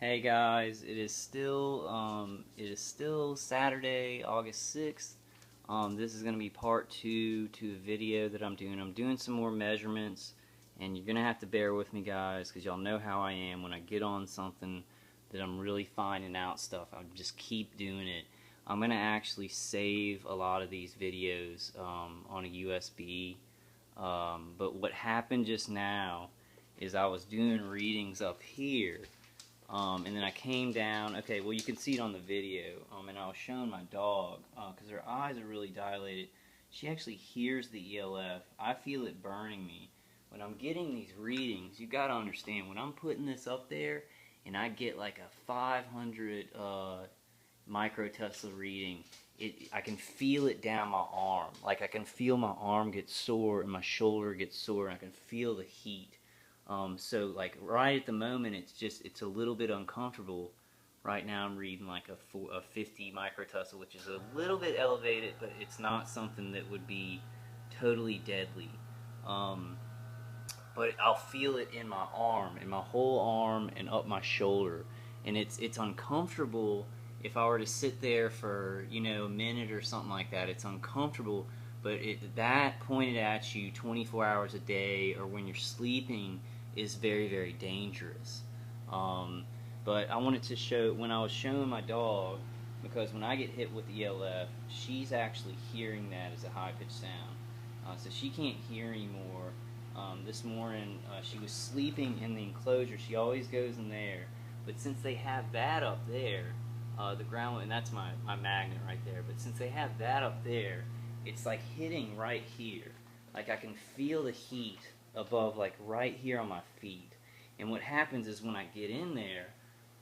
Hey guys, it is still Saturday, August 6th. This is gonna be part two to a video that I'm doing. I'm doing some more measurements, and you're gonna have to bear with me, guys, because y'all know how I am when I get on something that I'm really finding out stuff. I just keep doing it. I'm gonna actually save a lot of these videos on a USB. But what happened just now is I was doing readings up here. And then I came down. Okay, well, you can see it on the video. And I was showing my dog because her eyes are really dilated. She actually hears the ELF. I feel it burning me. When I'm getting these readings, you got to understand, when I'm putting this up there and I get like a 500 microtesla reading, I can feel it down my arm. Like I can feel my arm get sore and my shoulder get sore, and I can feel the heat. So like right at the moment, it's a little bit uncomfortable. Right now I'm reading like a 50 microtesla, which is a little bit elevated, but it's not something that would be totally deadly. Um, but I'll feel it in my arm, in my whole arm, and up my shoulder, and it's uncomfortable. If I were to sit there for a minute or something like that, it's uncomfortable. But that pointed at you 24 hours a day, or when you're sleeping, is very, very dangerous. But I wanted to show, when I was showing my dog, because when I get hit with the ELF, she's actually hearing that as a high-pitched sound. So she can't hear anymore. This morning, she was sleeping in the enclosure. She always goes in there. But since they have that up there, the ground, and that's my magnet right there, but since they have that up there, it's like hitting right here. Like I can feel the heat above, like right here on my feet. And what happens is when I get in there,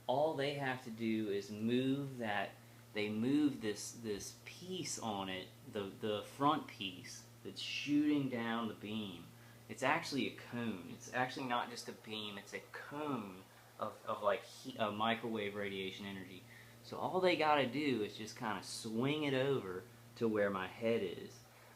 all they have to do is move that. They move this piece on it, the front piece that's shooting down the beam. It's actually a cone. It's actually not just a beam. It's a cone of like microwave radiation energy. So all they got to do is just kind of swing it over to where my head is.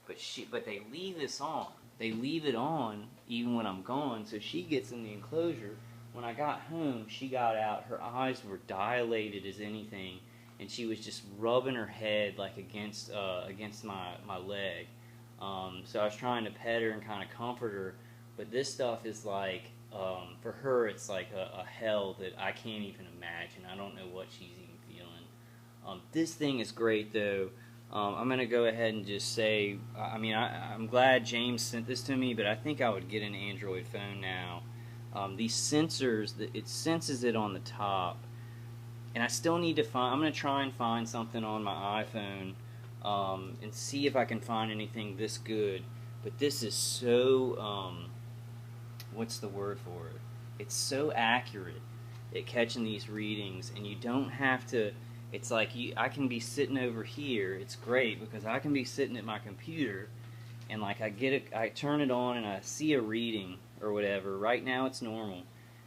But they leave this on. They leave it on even when I'm gone. So she gets in the enclosure. When I got home, she got out. Her eyes were dilated as anything, and she was just rubbing her head like against my leg. So I was trying to pet her and kind of comfort her. But this stuff is like, for her, it's like a hell that I can't even imagine. I don't know what she's even feeling. This thing is great, though. I'm going to go ahead and just say, I'm glad James sent this to me, but I think I would get an Android phone now. These sensors, it senses it on the top, and I still need to find, I'm going to try and find something on my iPhone and see if I can find anything this good. But this is so, what's the word for it? It's so accurate at catching these readings, and you don't have to. It's like I can be sitting over here. It's great because I can be sitting at my computer, and like I turn it on and I see a reading or whatever. Right now it's normal.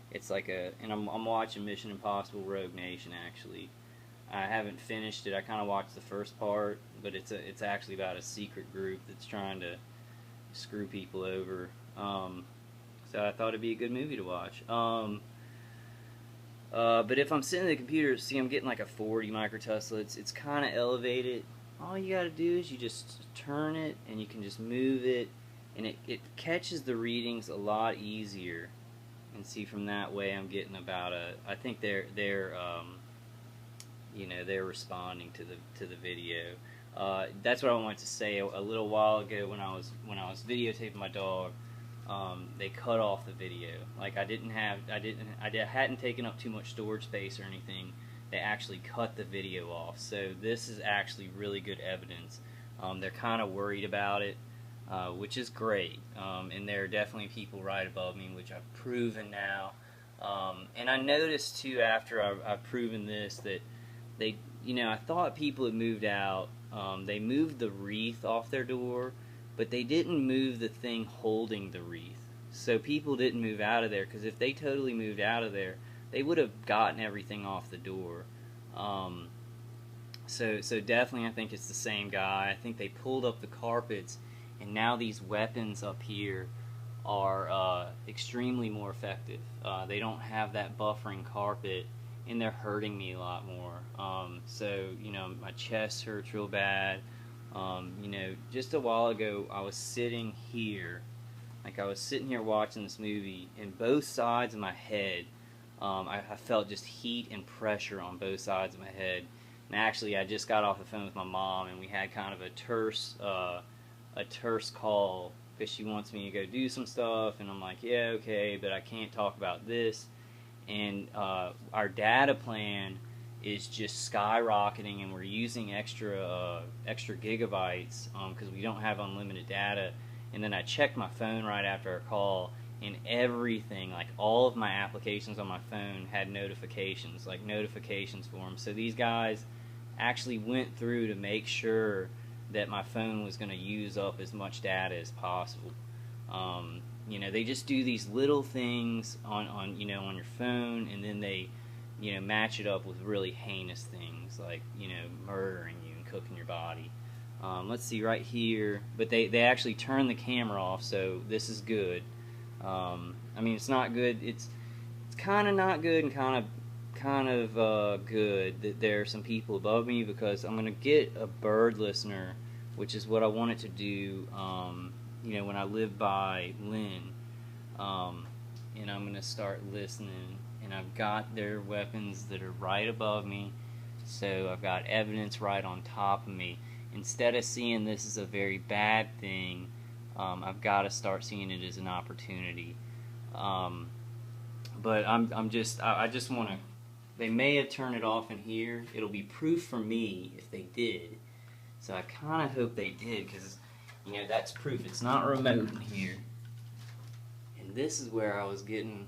It's like and I'm watching Mission Impossible Rogue Nation actually. I haven't finished it. I kind of watched the first part, but it's actually about a secret group that's trying to screw people over. So I thought it'd be a good movie to watch. But if I'm sitting at the computer, see, I'm getting like a 40 microtesla. It's kind of elevated. All you gotta do is you just turn it, and you can just move it, and it catches the readings a lot easier. And see, from that way, I'm getting about I think they're responding to the video. That's what I wanted to say a little while ago when I was videotaping my dog. They cut off the video. Like I hadn't taken up too much storage space or anything. They actually cut the video off. So this is actually really good evidence. They're kind of worried about it, which is great. And there are definitely people right above me, which I've proven now. And I noticed too after I've proven this that I thought people had moved out. They moved the wreath off their door, but they didn't move the thing holding the wreath. So people didn't move out of there, because if they totally moved out of there, they would have gotten everything off the door. So definitely I think it's the same guy. I think they pulled up the carpets, and now these weapons up here are extremely more effective. They don't have that buffering carpet, and they're hurting me a lot more. So, you know, my chest hurts real bad. You know, just a while ago, I was sitting here, like I was sitting here watching this movie, and both sides of my head, I felt just heat and pressure on both sides of my head. And actually, I just got off the phone with my mom, and we had kind of a terse call because she wants me to go do some stuff, and I'm like, yeah, okay, but I can't talk about this. And our data plan is just skyrocketing, and we're using extra gigabytes because we don't have unlimited data. And then I checked my phone right after our call, and everything, like all of my applications on my phone, had notifications, like notifications for them. So these guys actually went through to make sure that my phone was going to use up as much data as possible. You know, they just do these little things on you know, on your phone, and then they, you know, match it up with really heinous things like, you know, murdering you and cooking your body. Let's see right here, but they actually turn the camera off, so this is good. I mean, it's not good. It's kind of not good and kind of good that there are some people above me, because I'm gonna get a bird listener, which is what I wanted to do. You know, when I live by Lynn, and I'm gonna start listening, and I've got their weapons that are right above me, so I've got evidence right on top of me. Instead of seeing this as a very bad thing, I've got to start seeing it as an opportunity. But I just want to. They may have turned it off in here. It'll be proof for me if they did. So I kind of hope they did, because, you know, that's proof. It's not remote in here. And this is where I was getting.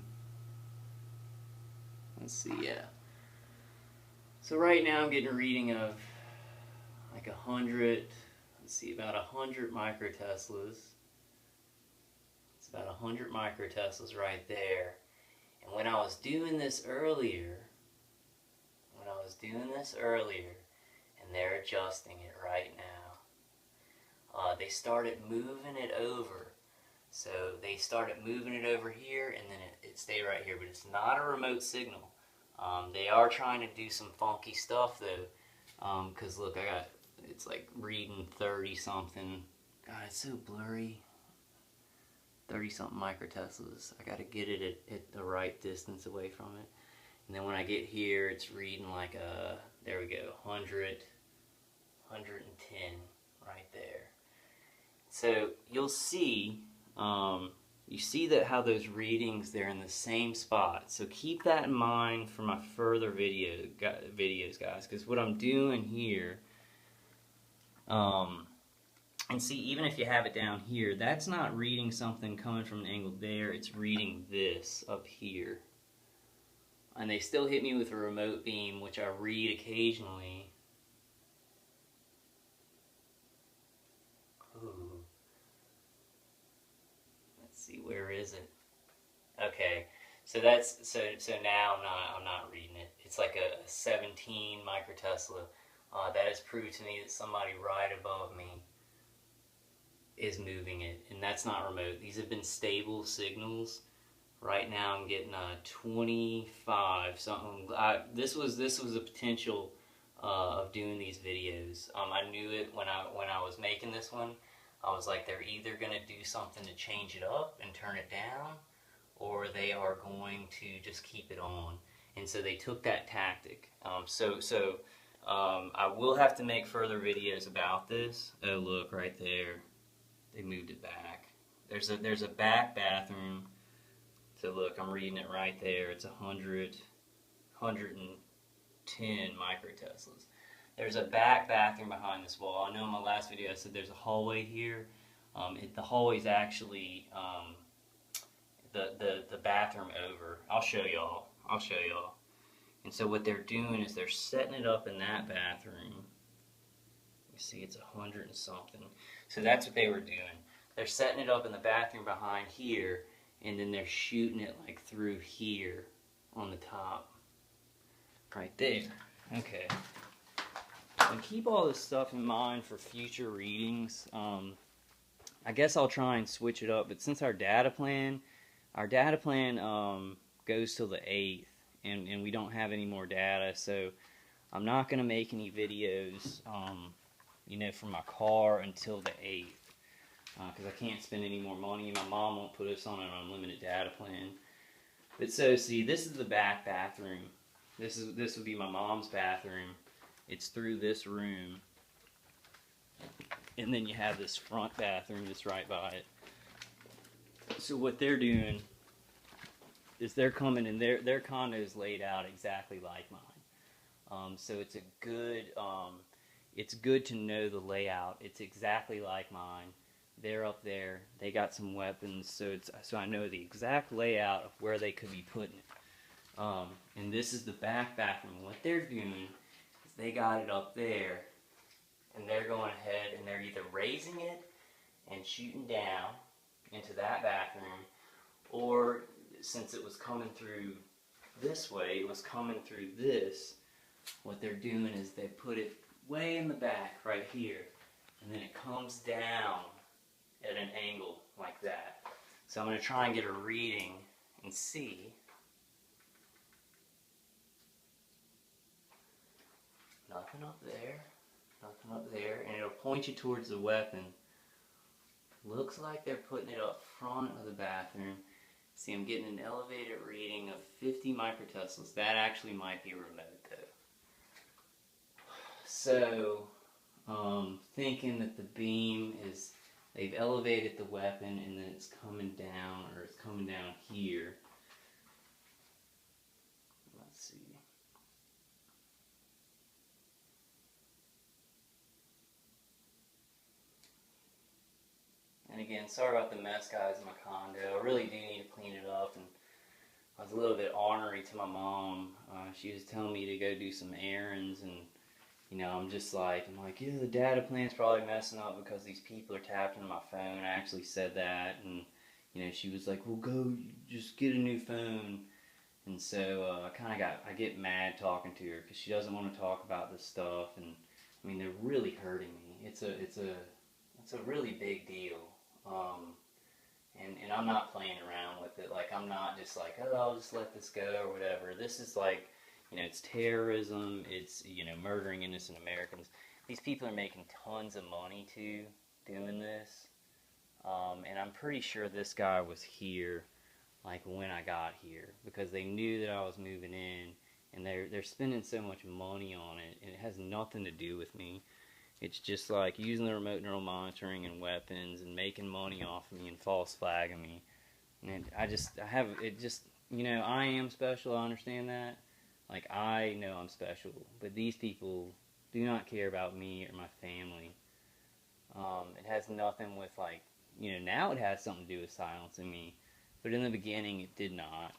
Let's see, yeah. So right now I'm getting a reading of like 100. Let's see, about 100 microteslas. It's about 100 microteslas right there. And when I was doing this earlier, and they're adjusting it right now, they started moving it over. So they started moving it over here, and then it stayed right here, but it's not a remote signal. They are trying to do some funky stuff though, because look, it's like reading 30 something. God, it's so blurry. 30 something microteslas. I gotta get it at the right distance away from it. And then when I get here, it's reading like there we go, 100, 110 right there. So you'll see, you see that how those readings, they're in the same spot. So keep that in mind for my further videos, guys, because what I'm doing here, and see, even if you have it down here, that's not reading something coming from an angle there, it's reading this up here. And they still hit me with a remote beam, which I read occasionally. Ooh. Let's see, where is it? Okay, so that's so now I'm not reading it. It's like a 17 microtesla. That has proved to me that somebody right above me is moving it, and that's not remote. These have been stable signals. Right now I'm getting 25 something. This was a potential of doing these videos. I knew it when I was making this one. I was like, they're either gonna do something to change it up and turn it down, or they are going to just keep it on. And so they took that tactic. I will have to make further videos about this. Oh, look right there. They moved it back. There's a back bathroom. So look, I'm reading it right there. It's 110 microteslas. There's a back bathroom behind this wall. I know in my last video I said there's a hallway here. The hallway's actually the bathroom over. I'll show y'all. And so what they're doing is they're setting it up in that bathroom. You see, it's 100 and something. So that's what they were doing. They're setting it up in the bathroom behind here, and then they're shooting it like through here on the top. Right there. Okay. And keep all this stuff in mind for future readings. I guess I'll try and switch it up, but since our data plan goes till the 8th, and we don't have any more data, so I'm not going to make any videos, from my car until the 8th, because I can't spend any more money. My mom won't put us on an unlimited data plan. But so, see, this is the back bathroom. This would be my mom's bathroom. It's through this room. And then you have this front bathroom that's right by it. So what they're doing is they're coming, and their condo is laid out exactly like mine. So it's good to know the layout. It's exactly like mine. They're up there. They got some weapons, so I know the exact layout of where they could be putting it. And this is the back bathroom. What they're doing is they got it up there, and they're going ahead and they're either raising it and shooting down into that bathroom, or since it was coming through this way, it was coming through this. What they're doing is they put it way in the back right here, and then it comes down at an angle like that. So I'm going to try and get a reading and see. Nothing up there, nothing up there, and it'll point you towards the weapon. Looks like they're putting it up front of the bathroom. See, I'm getting an elevated reading of 50 microteslers. That actually might be remote though. So, thinking that the beam is, they've elevated the weapon and then it's coming down, or it's coming down here. Let's see. And again, sorry about the mess, guys, in my condo. I really do need to clean it up, and I was a little bit ornery to my mom. She was telling me to go do some errands, and I'm like, yeah, the data plan's probably messing up because these people are tapping my phone. I actually said that, and she was like, well, go just get a new phone. And so I get mad talking to her because she doesn't want to talk about this stuff, and I mean, they're really hurting me. It's a really big deal. And I'm not playing around with it. Like, I'm not just like, oh, I'll just let this go or whatever. This is like, it's terrorism. It's, murdering innocent Americans. These people are making tons of money, too, doing this. And I'm pretty sure this guy was here, like, when I got here, because they knew that I was moving in, and they're spending so much money on it, and it has nothing to do with me. It's just like using the remote neural monitoring and weapons and making money off of me and false flagging me. And I am special, I understand that. Like, I know I'm special, but these people do not care about me or my family. It has nothing with, like, now it has something to do with silencing me, but in the beginning it did not.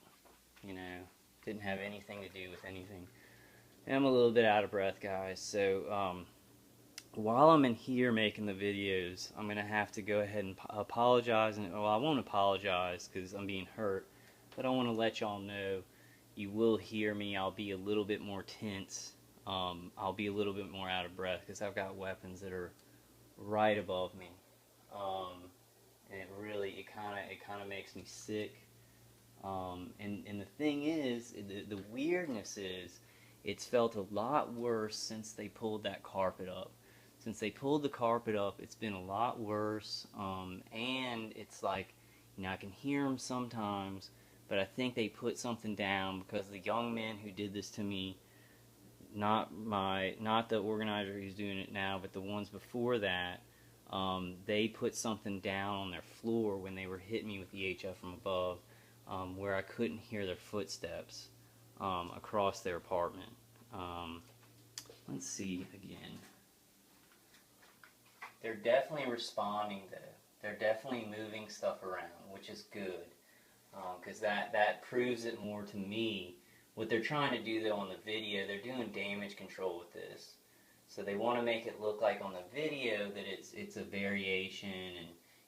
Didn't have anything to do with anything. And I'm a little bit out of breath, guys, so, while I'm in here making the videos, I'm going to have to go ahead and apologize. Well, I won't apologize because I'm being hurt, but I want to let y'all know you will hear me. I'll be a little bit more tense. I'll be a little bit more out of breath because I've got weapons that are right above me. And it kind of makes me sick. And the thing is, the weirdness is, it's felt a lot worse since they pulled that carpet up. Since they pulled the carpet up, it's been a lot worse, and it's like, I can hear them sometimes, but I think they put something down because the young men who did this to me, not the organizer who's doing it now, but the ones before that, they put something down on their floor when they were hitting me with the HF from above, where I couldn't hear their footsteps across their apartment. Let's see again. They're definitely responding though. They're definitely moving stuff around, which is good, because that proves it more to me. What they're trying to do though on the video, they're doing damage control with this. So they want to make it look like on the video that it's a variation,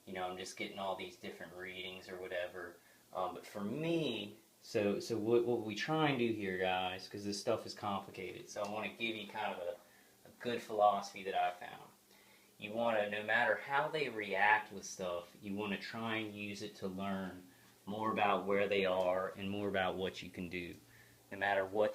and I'm just getting all these different readings or whatever. But for me, so what we try and do here, guys, because this stuff is complicated, so I want to give you kind of a good philosophy that I found. You want to, no matter how they react with stuff, you want to try and use it to learn more about where they are and more about what you can do. no matter what